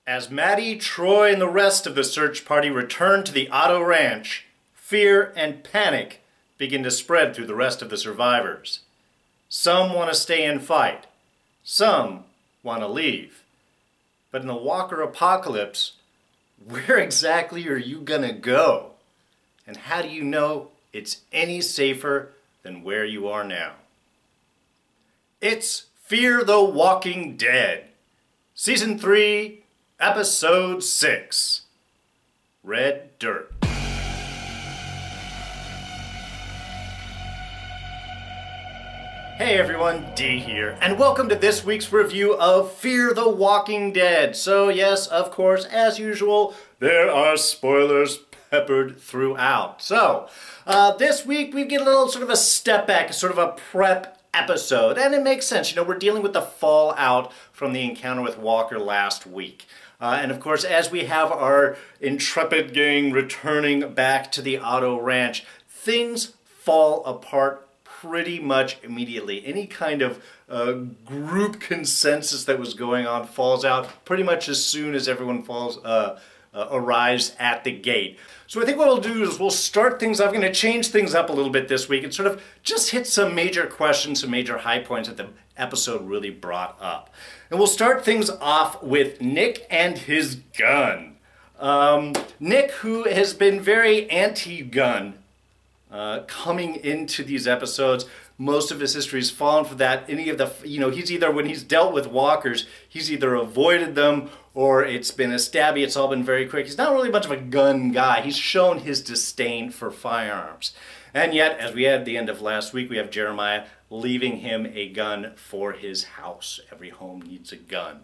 As Maddie, Troy, and the rest of the search party return to the Otto Ranch, fear and panic begin to spread through the rest of the survivors. Some want to stay and fight. Some want to leave. But in the Walker apocalypse, where exactly are you gonna go? And how do you know it's any safer than where you are now? It's Fear the Walking Dead, Season 3, Episode 6, Red Dirt. Hey everyone, D here, and welcome to this week's review of Fear the Walking Dead. So yes, of course, as usual, there are spoilers peppered throughout. So, this week we get a little sort of a step back, sort of a prep episode, and it makes sense. You know, we're dealing with the fallout from the encounter with Walker last week. And of course, as we have our intrepid gang returning back to the Otto Ranch, things fall apart pretty much immediately. Any kind of group consensus that was going on falls out pretty much as soon as everyone arrives at the gate. So I think what we'll do is we'll start things off. I'm going to change things up a little bit this week and sort of just hit some major questions, some major high points that the episode really brought up. And we'll start things off with Nick and his gun. Nick, who has been very anti-gun coming into these episodes. Most of his history has fallen for that. He's either, when he's dealt with walkers, he's either avoided them or it's been a stabby. It's all been very quick. He's not really much of a gun guy. He's shown his disdain for firearms. And yet, as we had at the end of last week, we have Jeremiah leaving him a gun for his house. Every home needs a gun.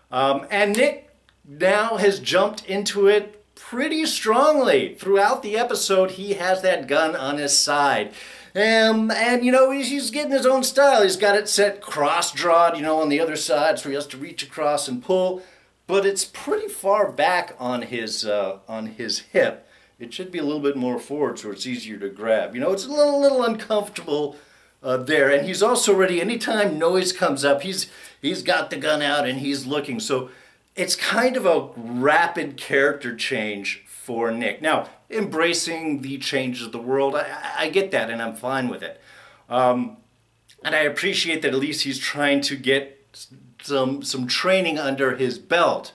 And Nick now has jumped into it pretty strongly. Throughout the episode, he has that gun on his side. And you know, he's getting his own style. He's got it set cross-drawed, you know, on the other side, so he has to reach across and pull. But it's pretty far back on his hip. It should be a little bit more forward so it's easier to grab. You know, it's a little uncomfortable there. And he's also ready, anytime noise comes up, he's got the gun out and he's looking. So it's kind of a rapid character change for Nick. Now, embracing the changes of the world, I get that and I'm fine with it. And I appreciate that at least he's trying to get some training under his belt,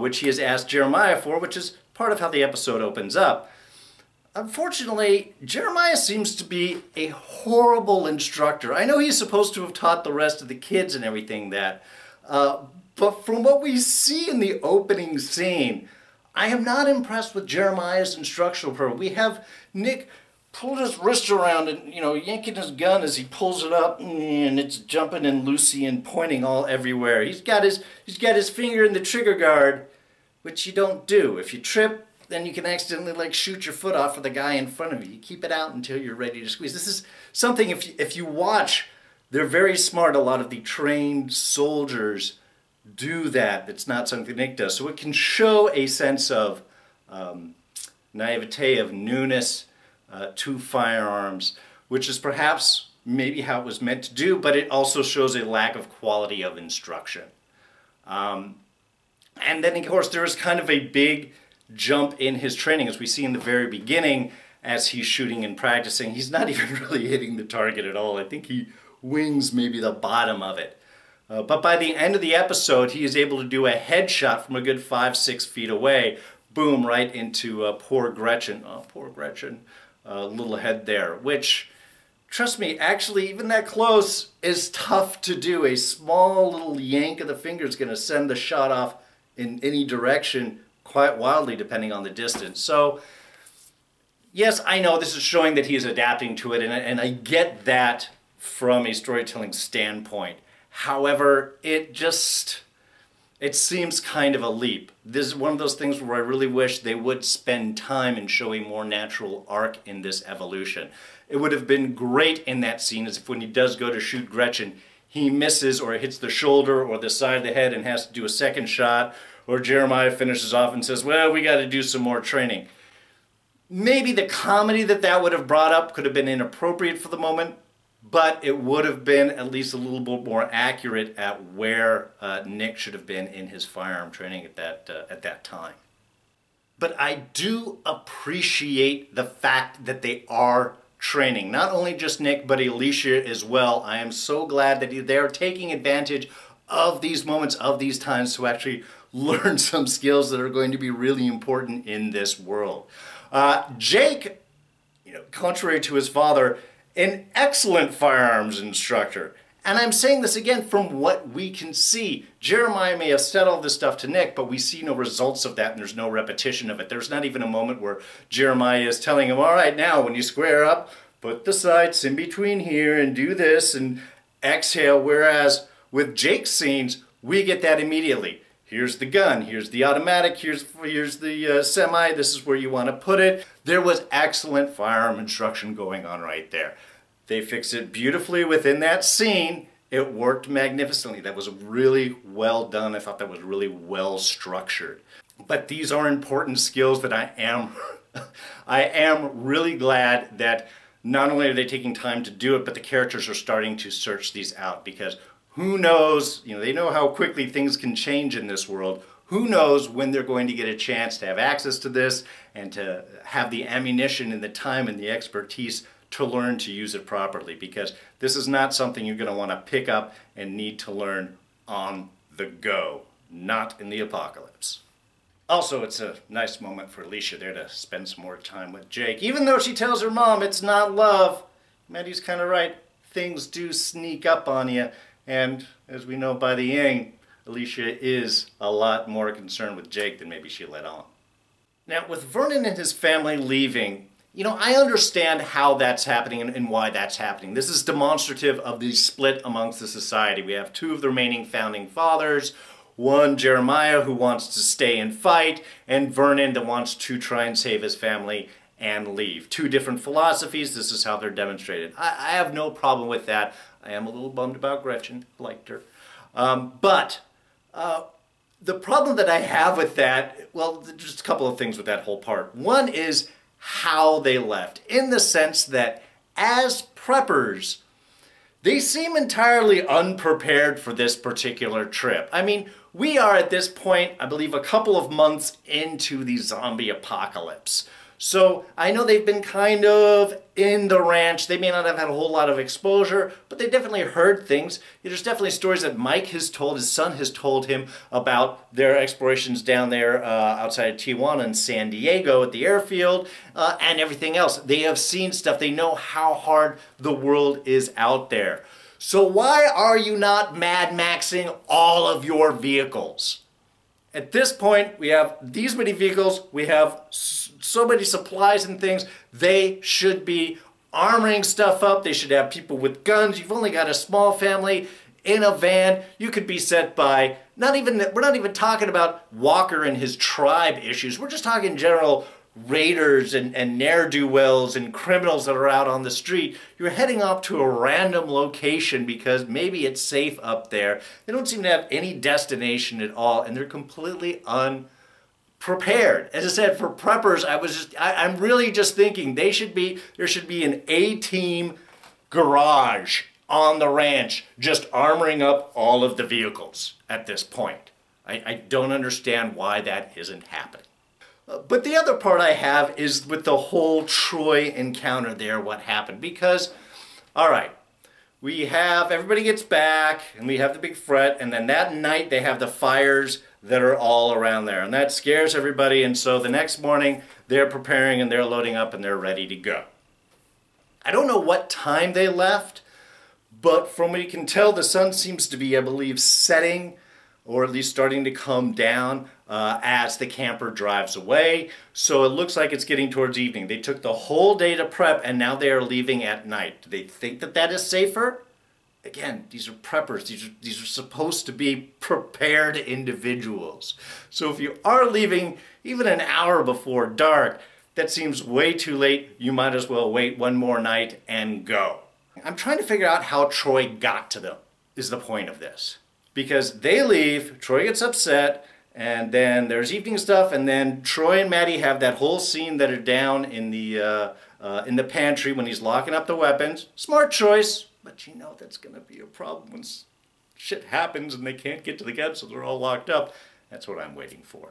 which he has asked Jeremiah for, which is part of how the episode opens up. Unfortunately, Jeremiah seems to be a horrible instructor. I know he's supposed to have taught the rest of the kids and everything that, but from what we see in the opening scene, I am not impressed with Jeremiah's instructional program. We have Nick pulling his wrist around and, you know, yanking his gun as he pulls it up, and it's jumping and loosey and pointing all everywhere. He's got his finger in the trigger guard, which you don't do. If you trip, then you can accidentally like shoot your foot off for the guy in front of you. You keep it out until you're ready to squeeze. This is something, if you watch, they're very smart. A lot of the trained soldiers do that. It's not something Nick does. So it can show a sense of naivete, of newness to firearms, which is perhaps maybe how it was meant to do, but it also shows a lack of quality of instruction. And then, of course, there is kind of a big jump in his training, as we see in the very beginning, as he's shooting and practicing. He's not even really hitting the target at all. I think he wings maybe the bottom of it. But by the end of the episode, he is able to do a headshot from a good 5-6 feet away. Boom, right into poor Gretchen. Oh, poor Gretchen. Little head there, which, trust me, actually, even that close is tough to do. A small little yank of the finger is going to send the shot off in any direction quite wildly, depending on the distance. So, yes, I know this is showing that he is adapting to it, and I get that from a storytelling standpoint. However, it seems kind of a leap. This is one of those things where I really wish they would spend time and show a more natural arc in this evolution. It would have been great in that scene, as if when he does go to shoot Gretchen, he misses or hits the shoulder or the side of the head and has to do a second shot, or Jeremiah finishes off and says, well, we got to do some more training. Maybe the comedy that would have brought up could have been inappropriate for the moment, but it would have been at least a little bit more accurate at where Nick should have been in his firearm training at that time. But I do appreciate the fact that they are training. Not only just Nick, but Alicia as well. I am so glad that they are taking advantage of these moments, of these times, to actually learn some skills that are going to be really important in this world. Jake, contrary to his father, an excellent firearms instructor. And I'm saying this again from what we can see. Jeremiah may have said all this stuff to Nick, but we see no results of that, and there's no repetition of it. There's not even a moment where Jeremiah is telling him, all right, now when you square up, put the sights in between here and do this and exhale. Whereas with Jake's scenes, we get that immediately. Here's the gun, here's the automatic, here's the semi, this is where you want to put it. There was excellent firearm instruction going on right there. They fixed it beautifully within that scene. It worked magnificently. That was really well done. I thought that was really well structured. But these are important skills that I am really glad that not only are they taking time to do it, but the characters are starting to search these out, because who knows, they know how quickly things can change in this world. Who knows when they're going to get a chance to have access to this and to have the ammunition and the time and the expertise to learn to use it properly, because this is not something you're going to want to pick up and need to learn on the go, not in the apocalypse. Also, it's a nice moment for Alicia there to spend some more time with Jake. Even though she tells her mom it's not love, Maddie's kind of right. Things do sneak up on you, and as we know by the end, Alicia is a lot more concerned with Jake than maybe she let on. Now, with Vernon and his family leaving, I understand how that's happening and why that's happening. This is demonstrative of the split amongst the society. We have two of the remaining founding fathers, one, Jeremiah, who wants to stay and fight, and Vernon that wants to try and save his family and leave. Two different philosophies. This is how they're demonstrated. I have no problem with that. I am a little bummed about Gretchen. Liked her. But the problem that I have with that, well, just a couple of things with that whole part. One is how they left, in the sense that as preppers, they seem entirely unprepared for this particular trip. I mean, we are at this point, I believe, a couple of months into the zombie apocalypse. So I know they've been kind of in the ranch. They may not have had a whole lot of exposure, but they definitely heard things. There's definitely stories that Mike has told, his son has told him about their explorations down there outside of Tijuana and San Diego at the airfield and everything else. They have seen stuff. They know how hard the world is out there. So why are you not Mad Maxing all of your vehicles? At this point, we have these many vehicles, we have so many supplies and things. They should be armoring stuff up. They should have people with guns. You've only got a small family in a van. You could be set by, we're not even talking about Walker and his tribe issues. We're just talking general raiders and ne'er-do-wells and criminals that are out on the street. You're heading off to a random location because maybe it's safe up there. They don't seem to have any destination at all, and they're completely unprepared. As I said, for preppers, I'm really just thinking there should be an A-team garage on the ranch just armoring up all of the vehicles at this point. I don't understand why that isn't happening. But the other part I have is with the whole Troy encounter there, what happened. Because, all right, everybody gets back, and we have the big fret, and then that night they have the fires that are all around there. And that scares everybody, and so the next morning they're preparing and they're loading up and they're ready to go. I don't know what time they left, but from what you can tell, the sun seems to be, I believe, setting, or at least starting to come down as the camper drives away. So it looks like it's getting towards evening. They took the whole day to prep, and now they are leaving at night. Do they think that that is safer? Again, these are preppers. These are supposed to be prepared individuals. So if you are leaving even an hour before dark, that seems way too late. You might as well wait one more night and go. I'm trying to figure out how Troy got to them, is the point of this. Because they leave, Troy gets upset, and then there's evening stuff, and then Troy and Maddie have that whole scene that are down in the pantry when he's locking up the weapons. Smart choice. but you know that's going to be a problem when shit happens and they can't get to the cabin, so they're all locked up. That's what I'm waiting for.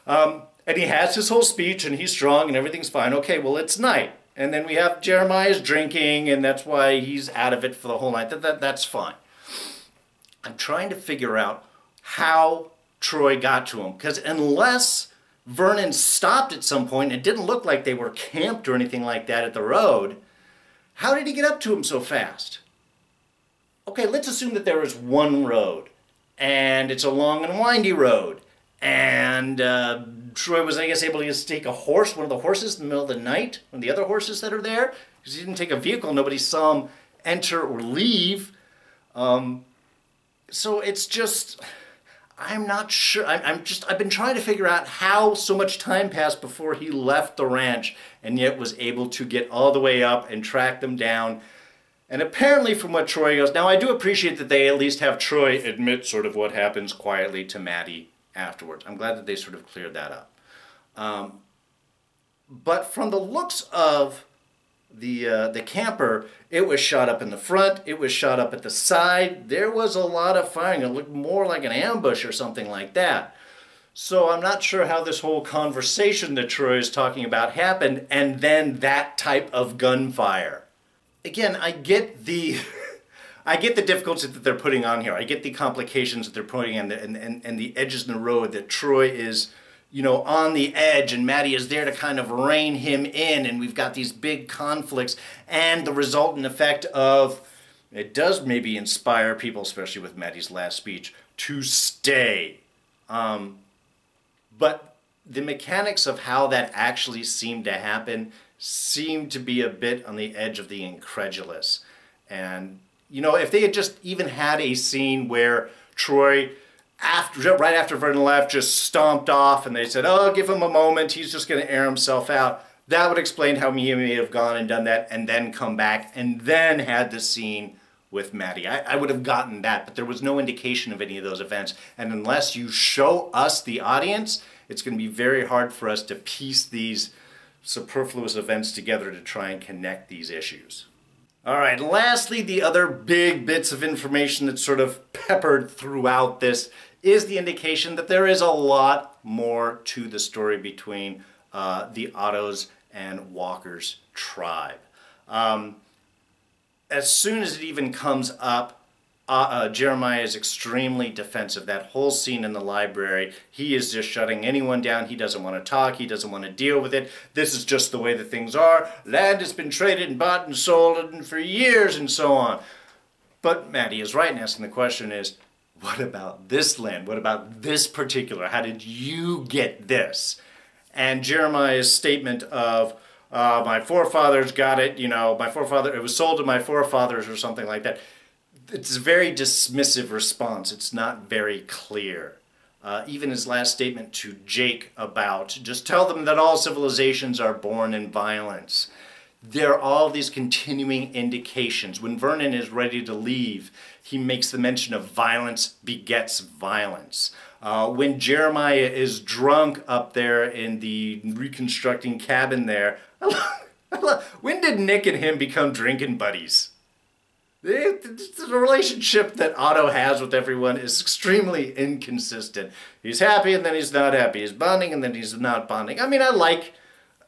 And he has his whole speech, and he's strong, and everything's fine. Okay, well, it's night. And then we have Jeremiah's drinking, and that's why he's out of it for the whole night. That's fine. I'm trying to figure out how Troy got to him, because unless Vernon stopped at some point, and it didn't look like they were camped or anything like that at the road, how did he get up to him so fast? Okay, let's assume that there is one road, and it's a long and windy road, and Troy was, I guess, able to just take a horse, one of the horses, in the middle of the night, one of the other horses that are there, because he didn't take a vehicle. Nobody saw him enter or leave. So it's just, I'm not sure. I've been trying to figure out how so much time passed before he left the ranch and yet was able to get all the way up and track them down. And apparently from what Troy goes, now I do appreciate that they at least have Troy admit sort of what happens quietly to Maddie afterwards. I'm glad that they sort of cleared that up. But from the looks of the camper, it was shot up in the front, it was shot up at the side, there was a lot of firing. It looked more like an ambush or something like that. So I'm not sure how this whole conversation that Troy is talking about happened, and then that type of gunfire. Again, I get the I get the difficulties that they're putting on here. I get the complications that they're putting in and the edges in the road, that Troy is, you know, on the edge and Maddie is there to kind of rein him in, and we've got these big conflicts and the resultant effect of, it does maybe inspire people, especially with Maddie's last speech, to stay. But the mechanics of how that actually seemed to happen seemed to be a bit on the edge of the incredulous. And, you know, if they had just even had a scene where Troy, right after Vernon left, just stomped off and they said, oh, give him a moment, he's just going to air himself out, that would explain how he may have gone and done that and then come back and then had the scene with Maddie. I would have gotten that, but there was no indication of any of those events. And unless you show us, the audience, it's going to be very hard for us to piece these superfluous events together to try and connect these issues. All right, lastly, the other big bits of information that's sort of peppered throughout this is the indication that there is a lot more to the story between the Ottos and Walker's tribe. As soon as it even comes up, Jeremiah is extremely defensive. That whole scene in the library, he is just shutting anyone down. He doesn't want to talk. He doesn't want to deal with it. This is just the way that things are. Land has been traded and bought and sold and for years and so on. But Maddie is right in asking the question is, what about this land? What about this particular? How did you get this? And Jeremiah's statement of, my forefathers got it, you know, it was sold to my forefathers or something like that. It's a very dismissive response. It's not very clear. Even his last statement to Jake about, just tell them that all civilizations are born in violence. There are all these continuing indications. When Vernon is ready to leave, he makes the mention of violence begets violence. When Jeremiah is drunk up there in the reconstructing cabin there, when did Nick and him become drinking buddies? The relationship that Otto has with everyone is extremely inconsistent. He's happy and then he's not happy. He's bonding and then he's not bonding. I mean, I like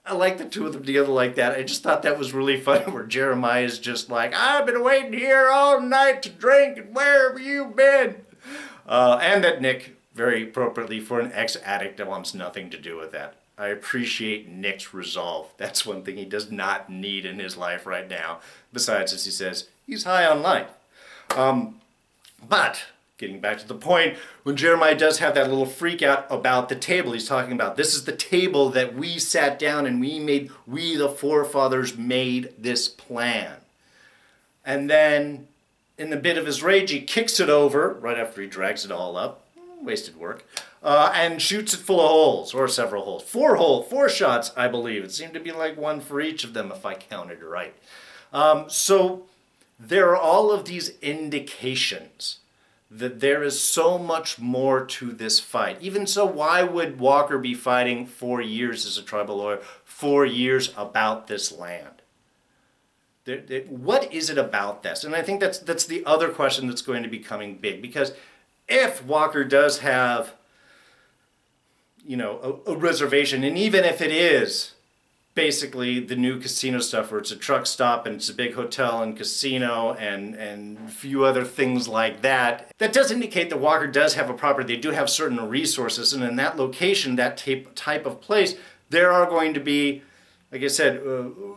the two of them together like that. I just thought that was really funny where Jeremiah is just like, I've been waiting here all night to drink and where have you been? And that Nick, very appropriately for an ex-addict, wants nothing to do with that. I appreciate Nick's resolve. That's one thing he does not need in his life right now. Besides, as he says, he's high on life. But, getting back to the point, when Jeremiah does have that little freak out about the table, he's talking about, this is the table that we sat down and we the forefathers made this plan. And then, in the bit of his rage, he kicks it over, right after he drags it all up, wasted work, and shoots it full of holes, or several holes. Four shots, I believe. It seemed to be like one for each of them, if I counted right. So there are all of these indications that there is so much more to this fight. Even so, why would Walker be fighting 4 years as a tribal lawyer, 4 years about this land? What is it about this? And I think that's the other question that's going to be coming big, because if Walker does have, you know, a reservation, and even if it is basically the new casino stuff where it's a truck stop and it's a big hotel and casino and a few other things like that, that does indicate that Walker does have a property. They do have certain resources, and in that location, that type of place, there are going to be, like I said,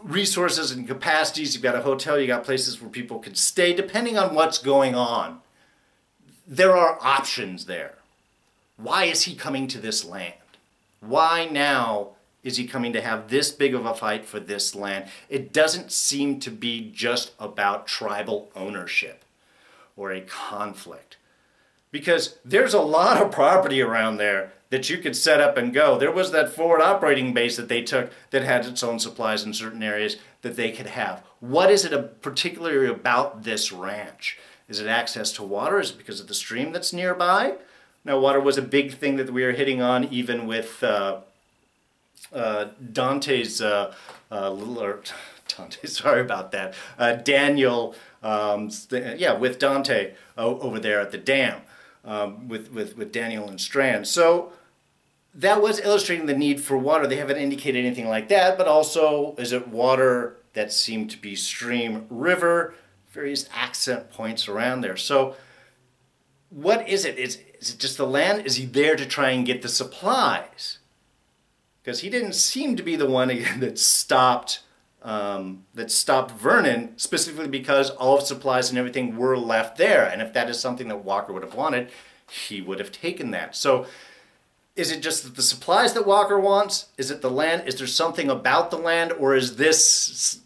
resources and capacities. You've got a hotel, you got places where people can stay depending on what's going on. There are options there. Why is he coming to this land? Why now is he coming to have this big of a fight for this land? It doesn't seem to be just about tribal ownership or a conflict, because there's a lot of property around there that you could set up and go. There was that forward operating base that they took that had its own supplies in certain areas that they could have. What is it particularly about this ranch? Is it access to water? Is it because of the stream that's nearby? Now, water was a big thing that we were hitting on even with Dante's Dante, sorry about that. Daniel, with Dante over there at the dam, with Daniel and Strand. So that was illustrating the need for water. They haven't indicated anything like that, but also, is it water that seemed to be stream, river, various accent points around there. So what is it? Is it just the land? Is he there to try and get the supplies? Because he didn't seem to be the one again that stopped Vernon, specifically because all of supplies and everything were left there. And if that is something that Walker would have wanted, he would have taken that. So is it just the supplies that Walker wants? Is it the land? Is there something about the land? Or is this...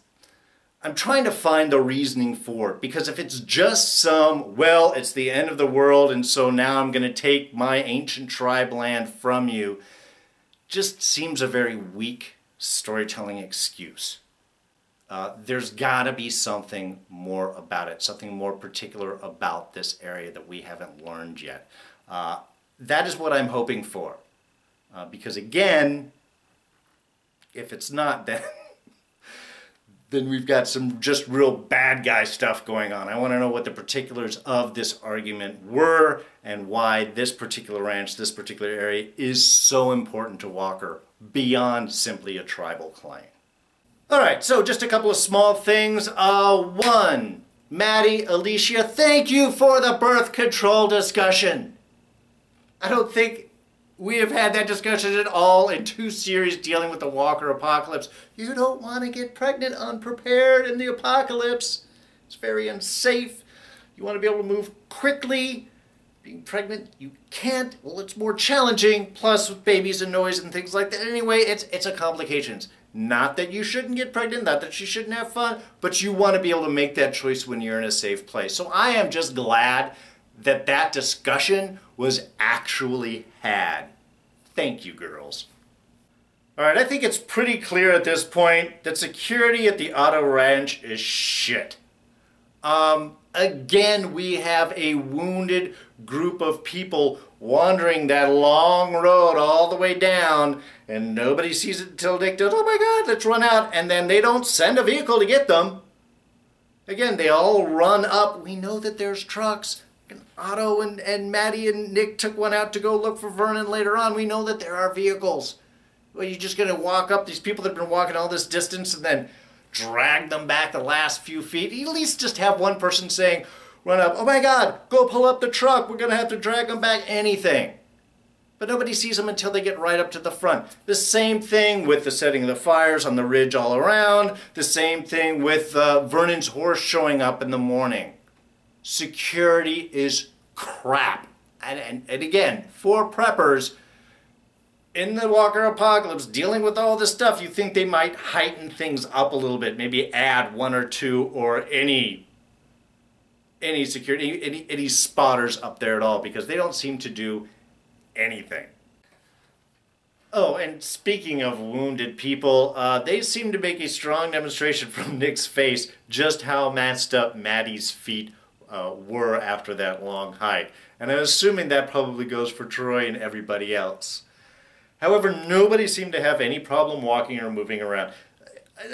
I'm trying to find the reasoning for it, because if it's just well, it's the end of the world, and so now I'm going to take my ancient tribe land from you, just seems a very weak storytelling excuse. There's got to be something more about it, something more particular about this area that we haven't learned yet. That is what I'm hoping for. Because again, if it's not, then we've got some just real bad guy stuff going on. I want to know what the particulars of this argument were and why this particular ranch, this particular area is so important to Walker beyond simply a tribal claim. All right, so just a couple of small things. One, Maddie, Alicia, thank you for the birth control discussion. I don't think we have had that discussion at all in 2 series dealing with the Walker apocalypse. You don't want to get pregnant unprepared in the apocalypse. It's very unsafe. You want to be able to move quickly. Being pregnant, you can't. Well, it's more challenging, plus with babies and noise and things like that. Anyway, it's a complications. Not that you shouldn't get pregnant, not that you shouldn't have fun, but you want to be able to make that choice when you're in a safe place. So I am just glad that that discussion was actually had. Thank you, girls. All right, I think it's pretty clear at this point that security at the Otto Ranch is shit. Again, we have a wounded group of people wandering that long road all the way down, and nobody sees it until Dick does, oh my God, let's run out, and then they don't send a vehicle to get them. Again, they all run up. We know that there's trucks. And Otto and Maddie and Nick took one out to go look for Vernon later on. We know that there are vehicles. Well, you're just going to walk up these people that have been walking all this distance and then drag them back the last few feet. At least just have one person saying, run up, oh my God, go pull up the truck. We're going to have to drag them back, anything. But nobody sees them until they get right up to the front. The same thing with the setting of the fires on the ridge all around. The same thing with Vernon's horse showing up in the morning. Security is crap. And again, for preppers, in the Walker apocalypse, dealing with all this stuff, you think they might heighten things up a little bit, maybe add 1 or 2 or any security, any spotters up there at all, because they don't seem to do anything. Oh, and speaking of wounded people, they seem to make a strong demonstration from Nick's face just how messed up Maddie's feet were after that long hike. And I'm assuming that probably goes for Troy and everybody else. However, nobody seemed to have any problem walking or moving around.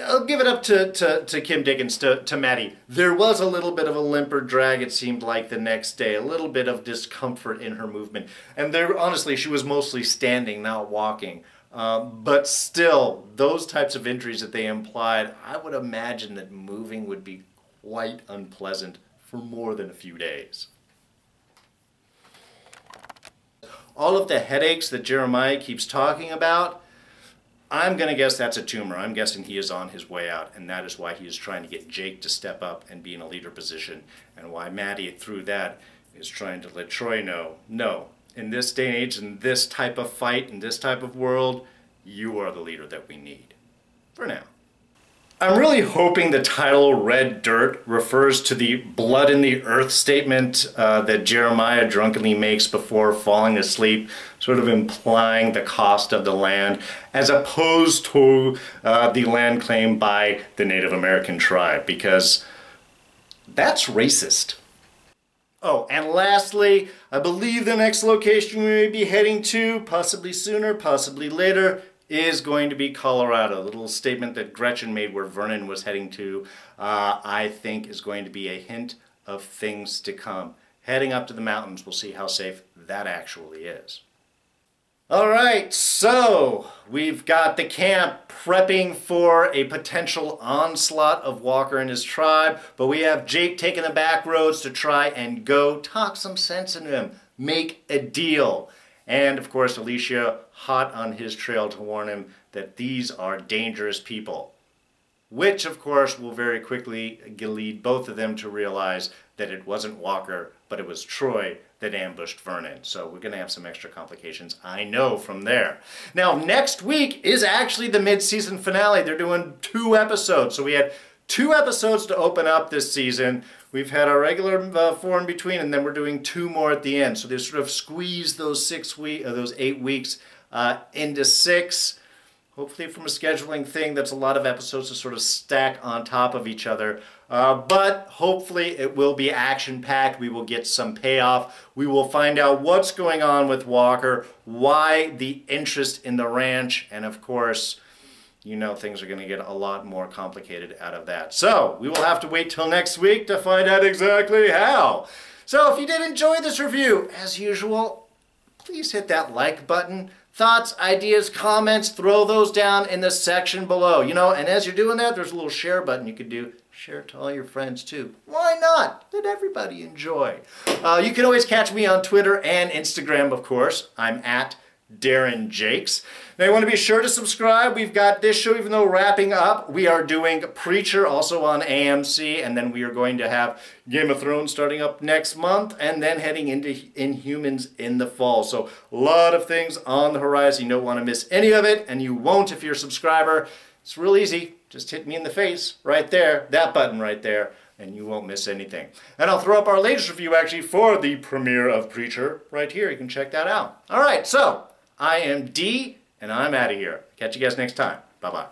I'll give it up to Kim Dickens, to Maddie. There was a little bit of a limp or drag, it seemed like, the next day. A little bit of discomfort in her movement. And there, honestly, she was mostly standing, not walking. But still, those types of injuries that they implied, I would imagine that moving would be quite unpleasant for more than a few days. All of the headaches that Jeremiah keeps talking about, I'm going to guess that's a tumor. I'm guessing he is on his way out, and that is why he is trying to get Jake to step up and be in a leader position, and why Maddie, through that, is trying to let Troy know, no, in this day and age, in this type of fight, in this type of world, you are the leader that we need. For now. I'm really hoping the title Red Dirt refers to the blood in the earth statement that Jeremiah drunkenly makes before falling asleep, sort of implying the cost of the land, as opposed to the land claimed by the Native American tribe, because that's racist. Oh, and lastly, I believe the next location we may be heading to, possibly sooner, possibly later, is going to be Colorado. A little statement that Gretchen made where Vernon was heading to, I think is going to be a hint of things to come. Heading up to the mountains, we'll see how safe that actually is. Alright, so we've got the camp prepping for a potential onslaught of Walker and his tribe, but we have Jake taking the back roads to try and go talk some sense into him, make a deal. And of course Alicia hot on his trail to warn him that these are dangerous people. Which of course will very quickly lead both of them to realize that it wasn't Walker, but it was Troy that ambushed Vernon. So we're going to have some extra complications, I know, from there. Now next week is actually the mid-season finale. They're doing 2 episodes. So we had 2 episodes to open up this season. We've had our regular 4 in between, and then we're doing 2 more at the end. So they sort of squeezed those 8 weeks into 6. Hopefully from a scheduling thing, that's a lot of episodes to sort of stack on top of each other. But hopefully it will be action-packed. We will get some payoff. We will find out what's going on with Walker, why the interest in the ranch, and of course, you know things are going to get a lot more complicated out of that. So we will have to wait till next week to find out exactly how. So if you did enjoy this review, as usual, please hit that like button. Thoughts, ideas, comments, throw those down in the section below. You know, and as you're doing that, there's a little share button you could do. Share it to all your friends too. Why not? Let everybody enjoy. You can always catch me on Twitter and Instagram, of course. I'm at Darren Jakes. Now you want to be sure to subscribe. We've got this show, even though wrapping up, we are doing Preacher also on AMC, and then we are going to have Game of Thrones starting up next month, and then heading into Inhumans in the fall. So a lot of things on the horizon. You don't want to miss any of it, and you won't if you're a subscriber. It's real easy. Just hit me in the face right there, that button right there, and you won't miss anything. And I'll throw up our latest review actually for the premiere of Preacher right here. You can check that out. All right, so I am D, and I'm out of here. Catch you guys next time. Bye-bye.